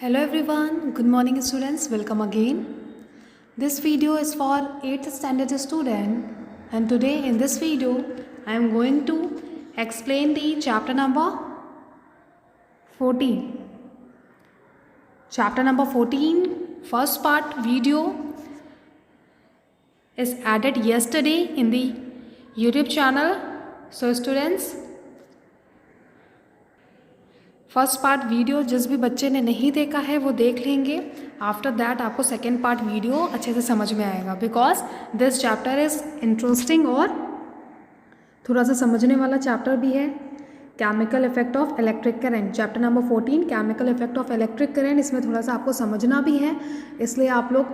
Hello everyone, good morning students, welcome again. This video is for 8th standard student and today in this video I am going to explain the chapter number 14. Chapter number 14 first part video is added yesterday in the YouTube channel. So students, first part video जिस भी बच्चे ने नहीं देखा है वो देख लेंगे. आफ्टर दैट आपको सेकेंड पार्ट वीडियो अच्छे से समझ में आएगा because this chapter is interesting और थोड़ा सा समझने वाला चैप्टर भी है. Chemical effect of electric current, chapter number 14 chemical effect of electric current. इसमें थोड़ा सा आपको समझना भी है, इसलिए आप लोग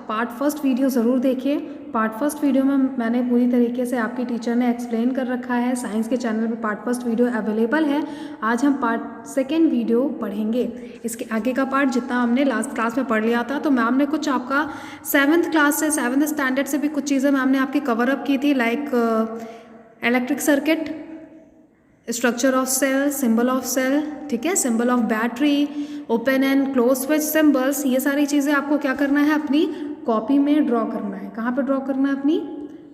पार्ट फर्स्ट वीडियो ज़रूर देखिए. पार्ट फर्स्ट वीडियो में मैंने पूरी तरीके से आपकी टीचर ने एक्सप्लेन कर रखा है. साइंस के चैनल पे पार्ट फर्स्ट वीडियो अवेलेबल है. आज हम पार्ट सेकेंड वीडियो पढ़ेंगे. इसके आगे का पार्ट जितना हमने लास्ट क्लास में पढ़ लिया था, तो मैम ने कुछ आपका 7th क्लास से 7th स्टैंडर्ड से भी कुछ चीज़ें मैम ने आपकी कवर अप की थी, like electric circuit, structure of cell, symbol of cell, ठीक है, symbol of battery, open and close switch symbols. ये सारी चीज़ें आपको क्या करना है, अपनी कॉपी में ड्रॉ करना है. कहाँ पे ड्रॉ करना है, अपनी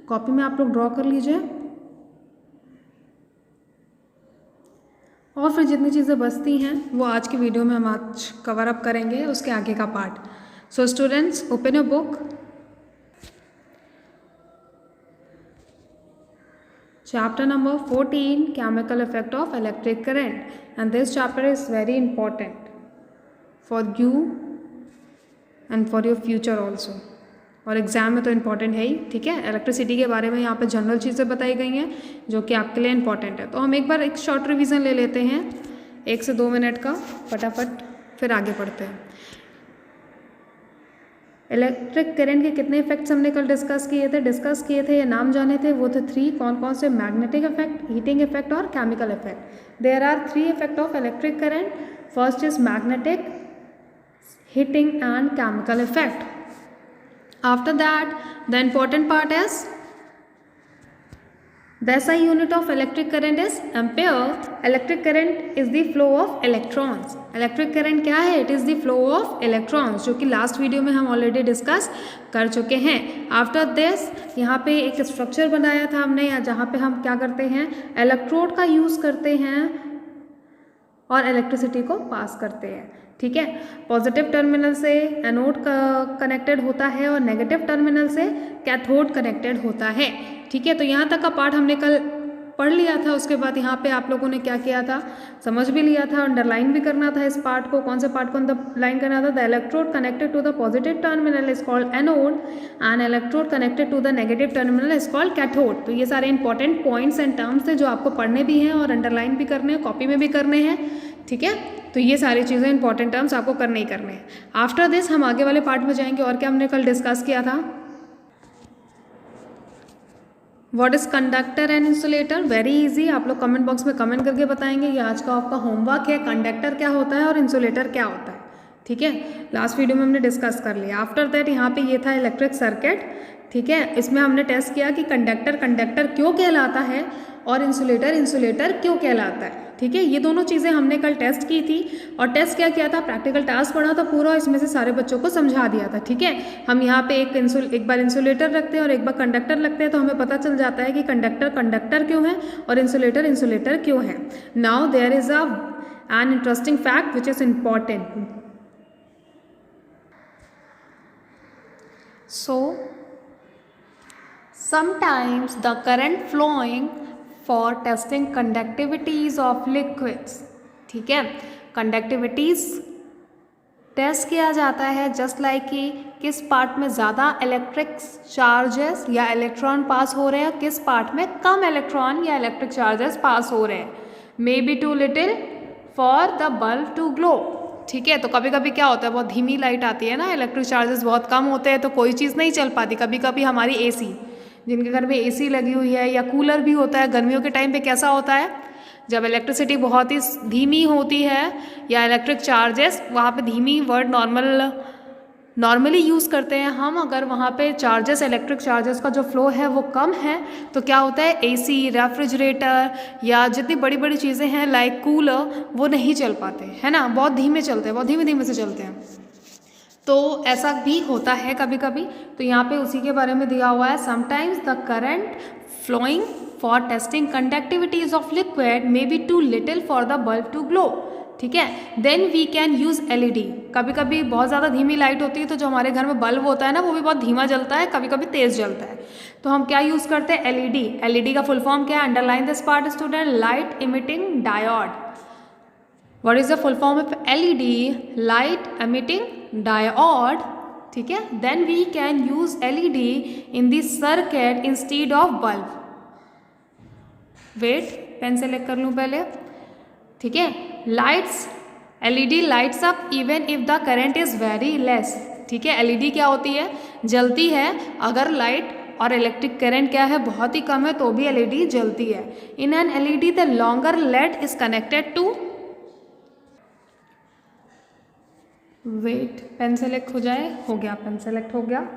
कॉपी में आप लोग ड्रॉ कर लीजिए. और फिर जितनी चीज़ें बचती हैं वो आज की वीडियो में हम आज कवर अप करेंगे, उसके आगे का part. So students, open your book. Chapter number 14 chemical effect of electric current, and this chapter is very important for you and for your future also. और एग्ज़ाम में तो इम्पॉर्टेंट है ही, ठीक है. इलेक्ट्रिसिटी के बारे में यहाँ पे जनरल चीज़ें बताई गई हैं जो कि आपके लिए इम्पॉर्टेंट है. तो हम एक बार एक शॉर्ट रिवीजन ले लेते हैं 1 से 2 मिनट का, फटाफट फिर आगे पढ़ते हैं. इलेक्ट्रिक करंट के कितने इफेक्ट्स हमने कल डिस्कस किए थे, ये नाम जाने थे. वो थे 3. कौन कौन से? मैग्नेटिक इफेक्ट, हीटिंग इफेक्ट और chemical effect. There are 3 effect of electric current. First is magnetic, heating and chemical effect. After that the important part is the SI unit of electric current is ampere. Electric current is the flow of electrons. Electric current क्या है? It is the flow of electrons, जो कि last video में हम already discuss कर चुके हैं. After this यहाँ पे एक स्ट्रक्चर बनाया था हमने, जहाँ पे हम क्या करते हैं, इलेक्ट्रोड का यूज़ करते हैं और इलेक्ट्रिसिटी को पास करते हैं, ठीक है. पॉजिटिव टर्मिनल से एनोड कनेक्टेड होता है और नेगेटिव टर्मिनल से कैथोड कनेक्टेड होता है, ठीक है. तो यहाँ तक का पार्ट हमने कल पढ़ लिया था. उसके बाद यहाँ पे आप लोगों ने क्या किया था, समझ भी लिया था, अंडरलाइन भी करना था इस पार्ट को. कौन से पार्ट को अंडरलाइन करना था? The electrode connected to the positive terminal is called anode and electrode connected to the negative terminal is called cathode. तो ये सारे इंपॉर्टेंट पॉइंट्स एंड टर्म्स थे जो आपको पढ़ने भी हैं और अंडरलाइन भी करने हैं, कॉपी में भी करने हैं, ठीक है. तो ये सारी चीज़ें इंपॉर्टेंट टर्म्स आपको करने ही करने हैं. आफ्टर दिस हम आगे वाले पार्ट में जाएंगे. और क्या हमने कल डिस्कस किया था? What is conductor and insulator? Very easy, आप लोग कमेंट बॉक्स में कमेंट करके बताएंगे. ये आज का आपका होमवर्क है. कंडक्टर क्या होता है और इंसुलेटर क्या होता है, ठीक है. लास्ट वीडियो में हमने डिस्कस कर लिया. आफ्टर दैट यहाँ पे ये था इलेक्ट्रिक सर्किट, ठीक है. इसमें हमने टेस्ट किया कि कंडक्टर क्यों कहलाता है और इंसुलेटर क्यों कहलाता है, ठीक है. ये दोनों चीज़ें हमने कल टेस्ट की थी. और टेस्ट क्या किया था, प्रैक्टिकल टास्क पढ़ा था पूरा, इसमें से सारे बच्चों को समझा दिया था, ठीक है. हम यहाँ पे एक बार इंसुलेटर रखते हैं और एक बार कंडक्टर रखते हैं, तो हमें पता चल जाता है कि कंडक्टर क्यों है और इंसुलेटर क्यों है. Now there is an interesting fact which is important. So sometimes the current flowing for testing conductivities of liquids, ठीक है. कंडक्टिविटीज़ टेस्ट किया जाता है जस्ट लाइक कि किस पार्ट में ज़्यादा इलेक्ट्रिक चार्जेस या इलेक्ट्रॉन पास हो रहे हैं, किस पार्ट में कम इलेक्ट्रॉन या इलेक्ट्रिक चार्जेस पास हो रहे हैं. May be too little for the bulb to glow, ठीक है. तो कभी कभी क्या होता है, बहुत धीमी लाइट आती है ना, इलेक्ट्रिक चार्जेस बहुत कम होते हैं तो कोई चीज़ नहीं चल पाती. कभी कभी हमारी एसी, जिनके घर में एसी लगी हुई है, या कूलर भी होता है, गर्मियों के टाइम पे कैसा होता है, जब इलेक्ट्रिसिटी बहुत ही धीमी होती है या इलेक्ट्रिक चार्जेस वहाँ पे धीमी वर्ड नॉर्मल नॉर्मली यूज़ करते हैं हम, अगर वहाँ पे चार्जेस, इलेक्ट्रिक चार्जेस का जो फ्लो है वो कम है तो क्या होता है, एसी, रेफ्रिजरेटर या जितनी बड़ी बड़ी चीज़ें हैं लाइक कूलर, वो नहीं चल पाते, है ना, बहुत धीमे चलते हैं, बहुत धीमे धीमे से चलते हैं। तो ऐसा भी होता है कभी कभी। तो यहाँ पे उसी के बारे में दिया हुआ है, sometimes the current flowing for testing conductivities of liquid may be too little for the bulb to glow. ठीक है, then we can use LED. कभी कभी बहुत ज़्यादा धीमी लाइट होती है तो जो हमारे घर में बल्ब होता है ना वो भी बहुत धीमा जलता है, कभी कभी तेज़ जलता है, तो हम क्या यूज़ करते हैं, एलईडी। एलईडी का फुल फॉर्म क्या है, underline this part student, light emitting diode. What is the full form of LED, light emitting diode. ठीक है, then we can use LED in the circuit instead of bulb. Wait, pen select कर लूँ पहले। ठीक है, lights, LED lights up even if the current is very less. ठीक है, LED क्या होती है, जलती है अगर लाइट और इलेक्ट्रिक करंट क्या है, बहुत ही कम है तो भी एलईडी जलती है। In an LED the longer lead is connected to, wait, pen select हो जाए, हो गया, पेन सेलेक्ट हो गया।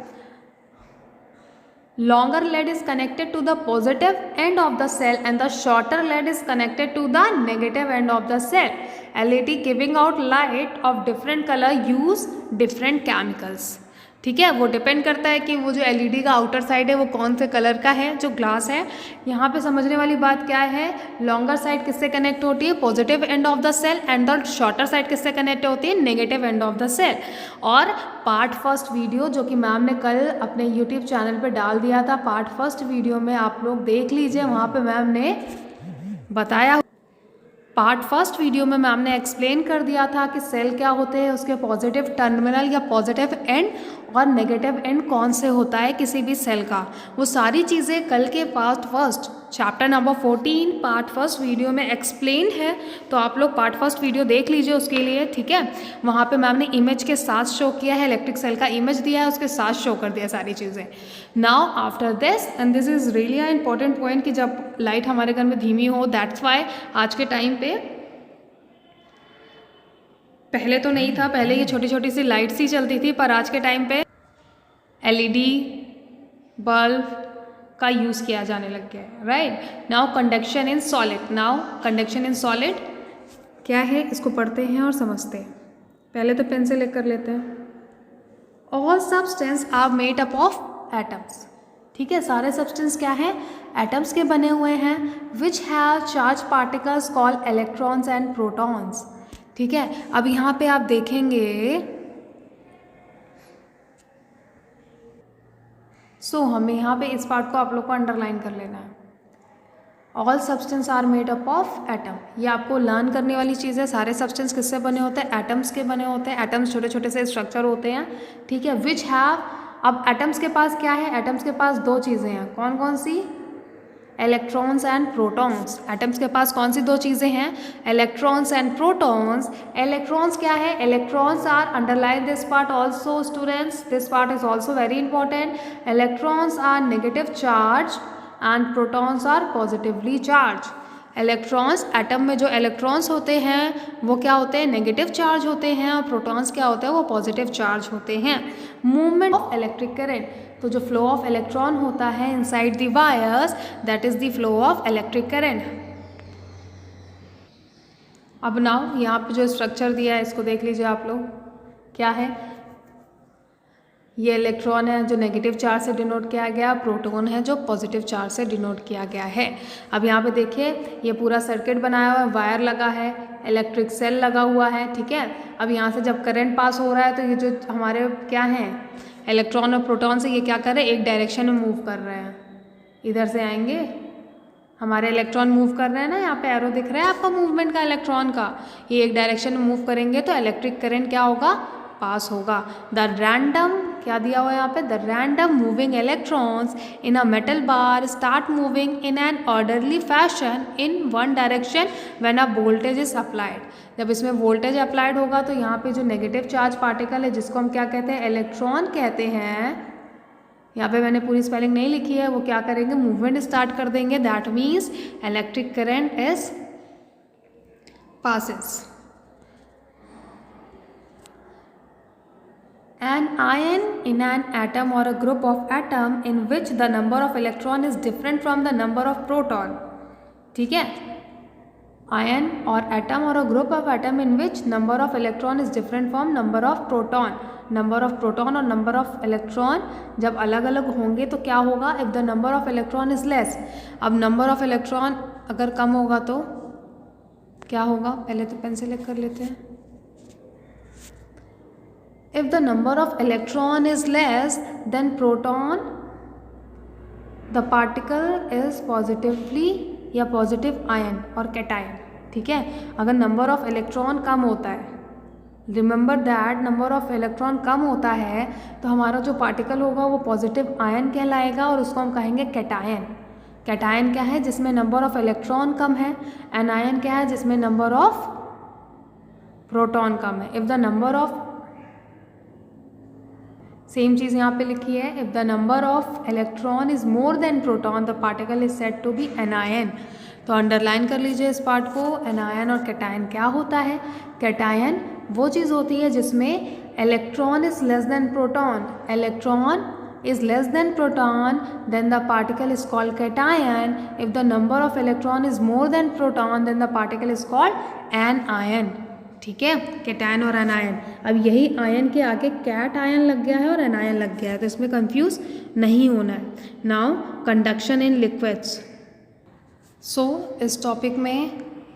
Longer lead is connected to the positive end of the cell and the shorter lead is connected to the negative end of the cell. LED giving out light of different color use different chemicals. ठीक है, वो depend करता है कि वो जो LED का outer side है वो कौन से कलर का है, जो ग्लास है। यहाँ पे समझने वाली बात क्या है, लॉन्गर साइड किससे कनेक्ट होती है, positive end of the cell, and the shorter side किससे कनेक्ट होती है, negative end of the cell. और पार्ट फर्स्ट वीडियो जो कि मैम ने कल अपने यूट्यूब चैनल पे डाल दिया था, पार्ट फर्स्ट वीडियो में आप लोग देख लीजिए, वहाँ पे मैम ने बताया, पार्ट फर्स्ट वीडियो में मैम ने एक्सप्लेन कर दिया था कि सेल क्या होते हैं, उसके पॉजिटिव टर्मिनल या पॉजिटिव एंड और नेगेटिव एंड कौन से होता है किसी भी सेल का। वो सारी चीज़ें कल के part first chapter number 14 part first video में एक्सप्लेन है, तो आप लोग पार्ट फर्स्ट वीडियो देख लीजिए उसके लिए। ठीक है, वहाँ पे मैम ने इमेज के साथ शो किया है, इलेक्ट्रिक सेल का इमेज दिया है, उसके साथ शो कर दिया सारी चीज़ें। Now after this, and this is really a important point कि जब लाइट हमारे घर में धीमी हो, दैट्स वाई आज के टाइम पे, पहले तो नहीं था, पहले ये छोटी छोटी सी लाइट्स ही चलती थी, पर आज के टाइम पे एलईडी बल्ब का यूज़ किया जाने लग गया है, right. Now conduction in solid, now conduction in solid क्या है, इसको पढ़ते हैं और समझते हैं। पहले तो पेन से लेकर कर लेते हैं। All substance are made up of atoms. ठीक है, सारे सब्सटेंस क्या है, एटम्स के बने हुए हैं, which have charge particles called electrons and protons. ठीक है, अब यहाँ पे आप देखेंगे, हमें यहाँ पे इस पार्ट को आप लोग को अंडरलाइन कर लेना है। All substance are made up of atom, ये आपको लर्न करने वाली चीज़ है। सारे सब्सटेंस किससे बने होते हैं, एटम्स के बने होते हैं। एटम्स छोटे छोटे से स्ट्रक्चर होते हैं। ठीक है, विच हैव, अब एटम्स के पास क्या है, एटम्स के पास दो चीज़ें हैं, कौन कौन सी, इलेक्ट्रॉन्स एंड प्रोटॉन्स। एटम्स के पास कौन सी दो चीज़ें हैं, इलेक्ट्रॉन्स एंड प्रोटॉन्स। इलेक्ट्रॉन्स क्या है, electrons are, underline this part also students, this part is also very important. Electrons are negative charge and protons are positively charge. Electrons, atom में जो electrons होते हैं वो क्या होते हैं, नेगेटिव चार्ज होते हैं, और प्रोटॉन्स क्या होते हैं, वो पॉजिटिव चार्ज होते हैं। मूवमेंट ऑफ इलेक्ट्रिक करंट, तो जो फ्लो ऑफ इलेक्ट्रॉन होता है inside the wires, that is the flow of electric current. अब नाउ यहाँ पे जो स्ट्रक्चर दिया है इसको देख लीजिए आप लोग, क्या है, ये इलेक्ट्रॉन है जो नेगेटिव चार्ज से डिनोट किया गया, प्रोटॉन है जो पॉजिटिव चार्ज से डिनोट किया गया है। अब यहाँ पे देखिए, ये पूरा सर्किट बनाया हुआ है, वायर लगा है, इलेक्ट्रिक सेल लगा हुआ है। ठीक है, अब यहाँ से जब करंट पास हो रहा है तो ये जो हमारे क्या हैं, इलेक्ट्रॉन और प्रोटॉन से ये क्या कर रहे हैं, एक डायरेक्शन में मूव कर रहे हैं। इधर से आएंगे, हमारे इलेक्ट्रॉन मूव कर रहे हैं ना, यहाँ पे एरो दिख रहा है आपका मूवमेंट का इलेक्ट्रॉन का, ये एक डायरेक्शन में मूव करेंगे तो इलेक्ट्रिक करंट क्या होगा, पास होगा। द रैंडम, क्या दिया हुआ है यहाँ पे, the random moving electrons in a metal bar start moving in an orderly fashion in one direction when a voltage is applied. जब इसमें वोल्टेज अप्लाइड होगा तो यहाँ पे जो नेगेटिव चार्ज पार्टिकल है जिसको हम क्या कहते हैं, इलेक्ट्रॉन कहते हैं, यहाँ पे मैंने पूरी स्पेलिंग नहीं लिखी है, वो क्या करेंगे, मूवमेंट स्टार्ट कर देंगे। That means electric current is passes. An ion in an atom or a group of atom in which the number of electron is different from the number of proton. ठीक है, ion or atom or a group of atom in which number of electron is different from number of proton. Number of proton और number of electron जब अलग अलग होंगे तो क्या होगा, if the number of electron is less. अब number of electron अगर कम होगा तो क्या होगा, पहले तो पेन सेलेक्ट कर लेते हैं. If the number of electron is less than proton the particle is positively या पॉजिटिव आयन और कैटायन. ठीक है, अगर नंबर ऑफ इलेक्ट्रॉन कम होता है, remember that number of electron कम होता है तो हमारा जो पार्टिकल होगा वो पॉजिटिव आयन कहलाएगा और उसको हम कहेंगे कैटायन. कैटायन क्या है, जिसमें नंबर ऑफ इलेक्ट्रॉन कम है. एनायन क्या है, जिसमें नंबर ऑफ प्रोटॉन कम है. If the number of, same चीज़ यहाँ पे लिखी है, if the number of electron is more than proton the particle is said to be anion. तो अंडरलाइन कर लीजिए इस पार्ट को. एनायन और कैटायन क्या होता है, कैटायन वो चीज़ होती है जिसमें electron is less than proton. Electron is less than proton, then the particle is called cation. If the number of electron is more than proton, then the particle is called anion. ठीक है, cation और anion. अब यही ion के आगे cat ion लग गया है और एनायन लग गया है, तो इसमें कंफ्यूज नहीं होना है. Now conduction in liquids. So इस टॉपिक में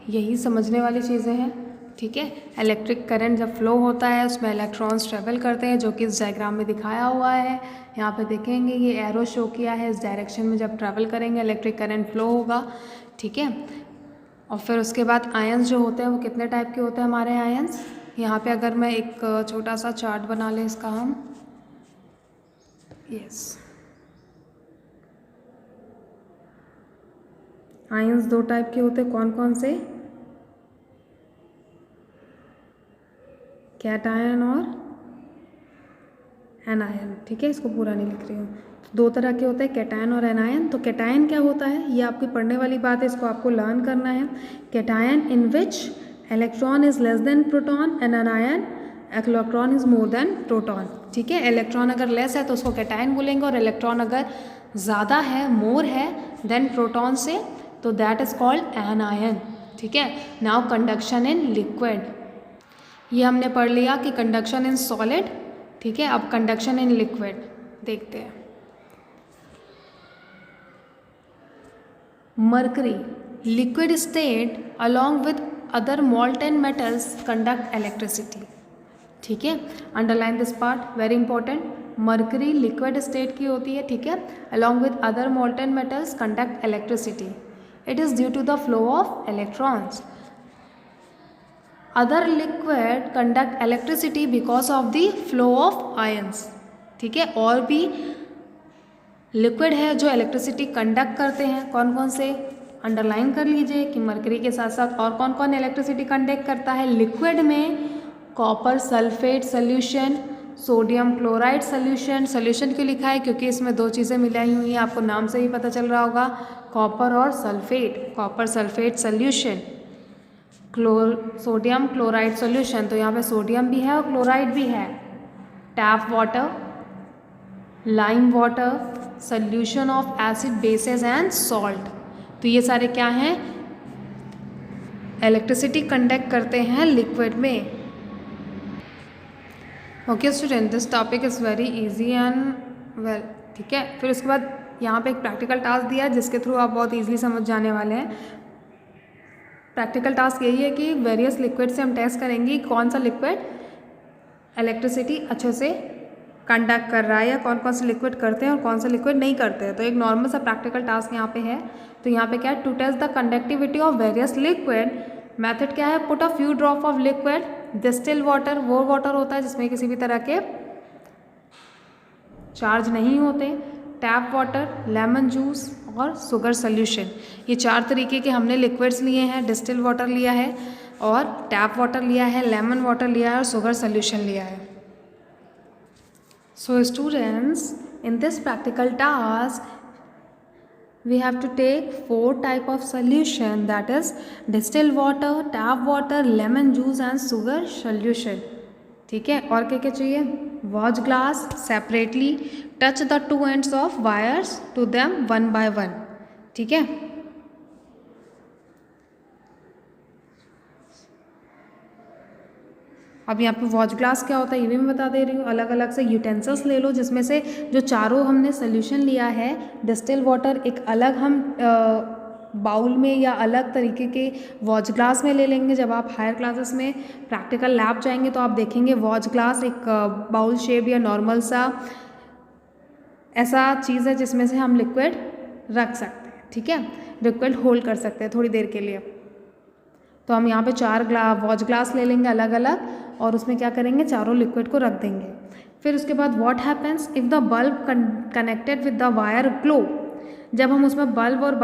यही समझने वाली चीज़ें हैं. ठीक है, इलेक्ट्रिक करंट जब फ्लो होता है उसमें इलेक्ट्रॉन्स ट्रेवल करते हैं, जो कि इस डायग्राम में दिखाया हुआ है. यहाँ पे देखेंगे ये एरो शो किया है, इस डायरेक्शन में जब ट्रैवल करेंगे इलेक्ट्रिक करंट फ्लो होगा. ठीक है, और फिर उसके बाद आयंस जो होते हैं वो कितने टाइप के होते हैं हमारे आयंस. यहाँ पे अगर मैं एक छोटा सा चार्ट बना लें इसका हम, यस, आयंस दो टाइप के होते हैं. कौन कौन से, कैटायन और एनायन. ठीक है, इसको पूरा नहीं लिख रही हूँ. दो तरह के होते हैं कैटायन और एनायन. तो कैटायन क्या होता है, ये आपकी पढ़ने वाली बात है, इसको आपको लर्न करना है. Cation in which electron is less than proton and anion electron is more than proton. ठीक है, इलेक्ट्रॉन अगर लेस है तो उसको कैटायन बोलेंगे, और इलेक्ट्रॉन अगर ज़्यादा है, मोर है देन प्रोटॉन से, तो दैट इज़ कॉल्ड एनायन. ठीक है, नाउ कंडक्शन इन लिक्विड. ये हमने पढ़ लिया कि कंडक्शन इन सॉलिड. ठीक है, अब कंडक्शन इन लिक्विड देखते हैं. Mercury liquid state along with other molten metals conduct electricity. ठीक है, underline this part, very important. Mercury liquid state की होती है. ठीक है, along with other molten metals conduct electricity. It is due to the flow of electrons. Other liquid conduct electricity because of the flow of ions. ठीक है, और भी liquid है जो इलेक्ट्रिसिटी कंडक्ट करते हैं. कौन कौन से, अंडरलाइन कर लीजिए कि मरकरी के साथ साथ और कौन कौन इलेक्ट्रिसिटी कंडक्ट करता है. लिक्विड में copper sulphate solution, sodium chloride solution. Solution क्यों लिखा है, क्योंकि इसमें दो चीज़ें मिलाई हुई हैं, आपको नाम से ही पता चल रहा होगा, कॉपर और sulphate. Copper sulphate solution, sodium chloride solution. तो यहाँ पे सोडियम भी है और क्लोराइड भी है. Tap water, lime water, solution of acid bases and salt. तो ये सारे क्या हैं, इलेक्ट्रिसिटी कंडक्ट करते हैं लिक्विड में. Okay student, this topic is very easy and well. ठीक है, फिर उसके बाद यहाँ पे एक प्रैक्टिकल टास्क दिया है जिसके थ्रू आप बहुत इजीली समझ जाने वाले हैं. प्रैक्टिकल टास्क यही है कि वेरियस लिक्विड से हम टेस्ट करेंगे कौन सा लिक्विड इलेक्ट्रिसिटी अच्छे से कंडक्ट कर रहा है, या कौन कौन से लिक्विड करते हैं और कौन सा लिक्विड नहीं करते हैं. तो एक नॉर्मल सा प्रैक्टिकल टास्क यहाँ पे है. तो यहाँ पे क्या है, to test the conductivity of various liquid. Method क्या है, put a few drop of liquid. Distil water वो वाटर होता है जिसमें किसी भी तरह के चार्ज नहीं होते. टैप वाटर, लेमन जूस और शुगर सोल्यूशन. ये चार तरीके के हमने लिक्विड्स लिए हैं. डिस्टिल वाटर लिया है और टैप वाटर लिया है, लेमन वाटर लिया है और शुगर सोल्यूशन लिया है. So students, in this practical task we have to take 4 type of solution, that is distilled water, tap water, lemon juice and sugar solution. ठीक है, और क्या क्या चाहिए, watch glass separately, touch the two ends of wires to them one by one. ठीक है, अब यहाँ पे वॉच ग्लास क्या होता है ये भी मैं बता दे रही हूँ। अलग अलग से यूटेंसिल्स ले लो, जिसमें से जो चारों हमने सोल्यूशन लिया है, डिस्टिल वाटर एक अलग हम बाउल में या अलग तरीके के वॉच ग्लास में ले लेंगे। जब आप हायर क्लासेस में प्रैक्टिकल लैब जाएंगे तो आप देखेंगे वॉच ग्लास एक बाउल शेप या नॉर्मल सा ऐसा चीज़ है जिसमें से हम लिक्विड रख सकते हैं। ठीक है, लिक्विड होल्ड कर सकते हैं थोड़ी देर के लिए। तो हम यहाँ पे 4 वॉच ग्लास ले लेंगे अलग अलग, और उसमें क्या करेंगे, चारों लिक्विड को रख देंगे। फिर उसके बाद what happens if the bulb connected with the wire glow, जब हम उसमें बल्ब और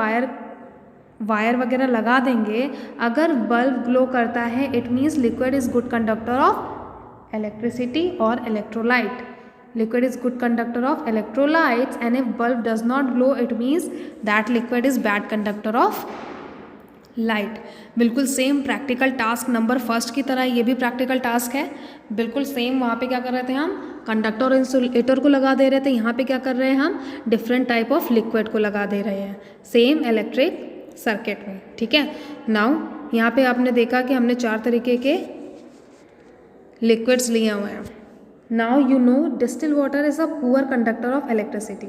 वायर वगैरह लगा देंगे, अगर बल्ब ग्लो करता है it means liquid is good conductor of electricity और electrolyte. Liquid is good conductor of electrolytes, and if bulb does not glow it means that liquid is bad conductor of light। बिल्कुल same practical task number first की तरह ये भी practical task है, बिल्कुल same. वहाँ पे क्या कर रहे थे हम, कंडक्टर और इंसुलेटर को लगा दे रहे थे, यहाँ पे क्या कर रहे हैं हम, डिफरेंट टाइप ऑफ लिक्विड को लगा दे रहे हैं सेम इलेक्ट्रिक सर्किट में। ठीक है, नाउ यहाँ पे आपने देखा कि हमने 4 तरीके के लिक्विड्स लिए हुए हैं। Now you know distil water is a poor conductor of electricity.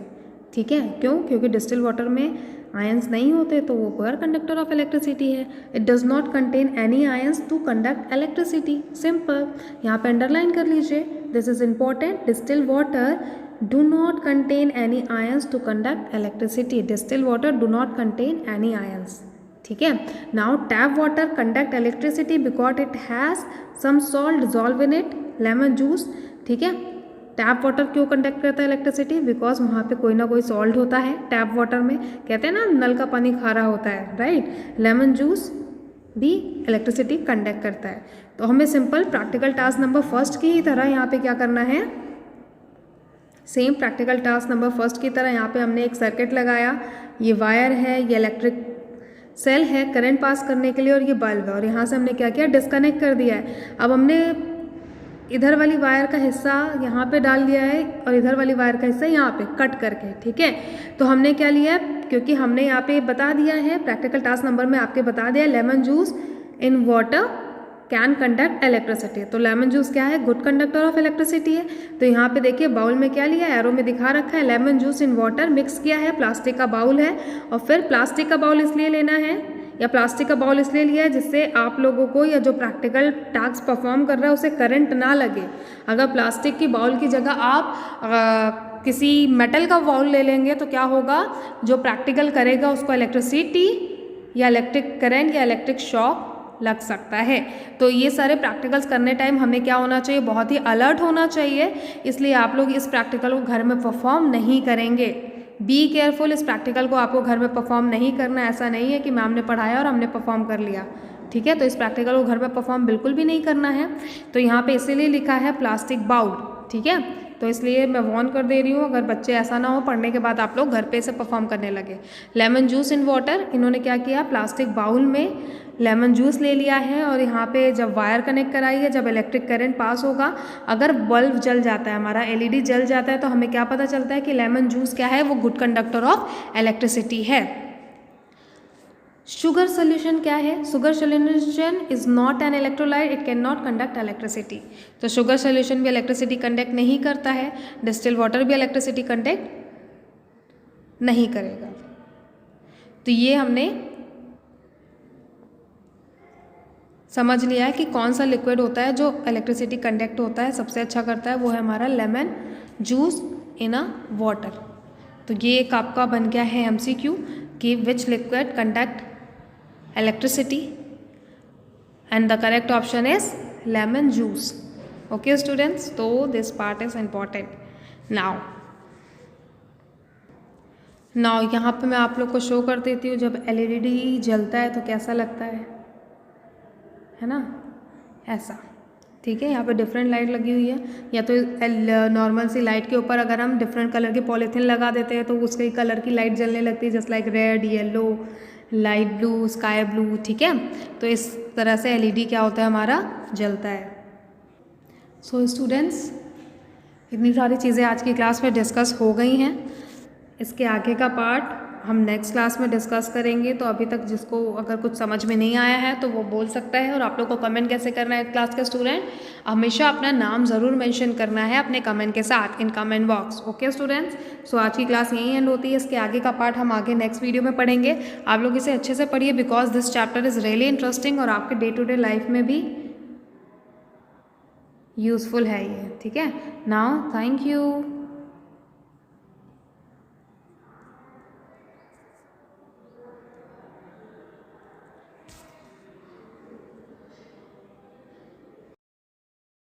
ठीक है, क्यों, क्योंकि डिस्टिल वाटर में आयंस नहीं होते तो वो पुअर कंडक्टर ऑफ इलेक्ट्रिसिटी है। It does not contain any ions to conduct electricity, simple. यहाँ पे अंडरलाइन कर लीजिए, this is important. Distil water do not contain any ions to conduct electricity. Distil water do not contain any ions. ठीक है, now tap water conduct electricity because it has some salt dissolve in it, lemon juice. ठीक है, tap water क्यों conduct करता है electricity, because वहाँ पे कोई ना कोई सॉल्ट होता है टैप वाटर में। कहते हैं ना नल का पानी खारा होता है, राइट। लेमन जूस भी इलेक्ट्रिसिटी कंडक्ट करता है। तो हमें simple practical task number first की ही तरह यहाँ पे क्या करना है, same practical task number first की तरह यहाँ पे हमने एक सर्किट लगाया, ये वायर है, ये इलेक्ट्रिक सेल है करंट पास करने के लिए, और ये बल्ब है, और यहाँ से हमने क्या किया, डिस्कनेक्ट कर दिया है। अब हमने इधर वाली वायर का हिस्सा यहाँ पे डाल दिया है और इधर वाली वायर का हिस्सा यहाँ पे कट करके। ठीक है, तो हमने क्या लिया, क्योंकि हमने यहाँ पे बता दिया है प्रैक्टिकल टास्क नंबर में आपके बता दिया, lemon juice in water can conduct electricity. तो लेमन जूस क्या है, गुड कंडक्टर ऑफ इलेक्ट्रिसिटी है। तो यहाँ पे देखिए बाउल में क्या लिया, एरो में दिखा रखा है, lemon juice in water mix किया है, प्लास्टिक का बाउल है। और फिर प्लास्टिक का बाउल इसलिए लेना है या प्लास्टिक का बाउल इसलिए लिया है जिससे आप लोगों को या जो प्रैक्टिकल टास्क परफॉर्म कर रहा है उसे करंट ना लगे। अगर प्लास्टिक की बाउल की जगह आप किसी मेटल का बाउल ले लेंगे तो क्या होगा, जो प्रैक्टिकल करेगा उसको इलेक्ट्रिसिटी या इलेक्ट्रिक करंट या इलेक्ट्रिक शॉक लग सकता है। तो ये सारे प्रैक्टिकल्स करने टाइम हमें क्या होना चाहिए, बहुत ही अलर्ट होना चाहिए। इसलिए आप लोग इस प्रैक्टिकल को घर में परफॉर्म नहीं करेंगे। बी केयरफुल, इस प्रैक्टिकल को आपको घर में परफॉर्म नहीं करना। ऐसा नहीं है कि मैम ने पढ़ाया और हमने परफॉर्म कर लिया। ठीक है, तो इस प्रैक्टिकल को घर में परफॉर्म बिल्कुल भी नहीं करना है। तो यहाँ पे इसीलिए लिखा है प्लास्टिक बाउल। ठीक है, तो इसलिए मैं वॉर्न कर दे रही हूँ, अगर बच्चे ऐसा ना हो पढ़ने के बाद आप लोग घर पे इसे परफॉर्म करने लगे। लेमन जूस इन वाटर, इन्होंने क्या किया, प्लास्टिक बाउल में लेमन जूस ले लिया है और यहाँ पे जब वायर कनेक्ट कराई है, जब इलेक्ट्रिक करंट पास होगा, अगर बल्ब जल जाता है, हमारा एलईडी जल जाता है, तो हमें क्या पता चलता है कि लेमन जूस क्या है, वो गुड कंडक्टर ऑफ इलेक्ट्रिसिटी है। शुगर सोल्यूशन क्या है, sugar solution is not an electrolyte, it can not conduct electricity. तो शुगर सोल्यूशन भी इलेक्ट्रिसिटी कंडक्ट नहीं करता है, डिस्टिल वाटर भी इलेक्ट्रिसिटी कंडक्ट नहीं करेगा। तो ये हमने समझ लिया है कि कौन सा लिक्विड होता है जो इलेक्ट्रिसिटी कंडक्ट होता है, सबसे अच्छा करता है, वो है हमारा लेमन जूस इन अ वाटर। तो ये एक आपका बन गया है MCQ कि विच liquid conduct electricity and the correct option is lemon juice. Okay students, so this part is important. now यहाँ पे मैं आप लोग को शो कर देती हूँ, जब LED जलता है तो कैसा लगता है ना, ऐसा। ठीक है, यहाँ पे डिफरेंट लाइट लगी हुई है, या तो नॉर्मल सी लाइट के ऊपर अगर हम डिफरेंट कलर की पॉलीथीन लगा देते हैं तो उसके कलर की लाइट जलने लगती है, just like red, yellow, light blue, sky blue. ठीक है, तो इस तरह से LED क्या होता है, हमारा जलता है। सो स्टूडेंट्स, इतनी सारी चीज़ें आज की क्लास में डिस्कस हो गई हैं। इसके आगे का पार्ट हम नेक्स्ट क्लास में डिस्कस करेंगे। तो अभी तक जिसको अगर कुछ समझ में नहीं आया है तो वो बोल सकता है। और आप लोग को कमेंट कैसे करना है क्लास के स्टूडेंट, हमेशा अपना नाम ज़रूर मेंशन करना है अपने कमेंट के साथ in comment box. Okay students, so आज की क्लास यहीं एंड होती है। इसके आगे का पार्ट हम आगे नेक्स्ट वीडियो में पढ़ेंगे। आप लोग इसे अच्छे से पढ़िए because this chapter is really interesting और आपके डे टू डे लाइफ में भी यूज़फुल है ये। ठीक है, नाउ थैंक यू।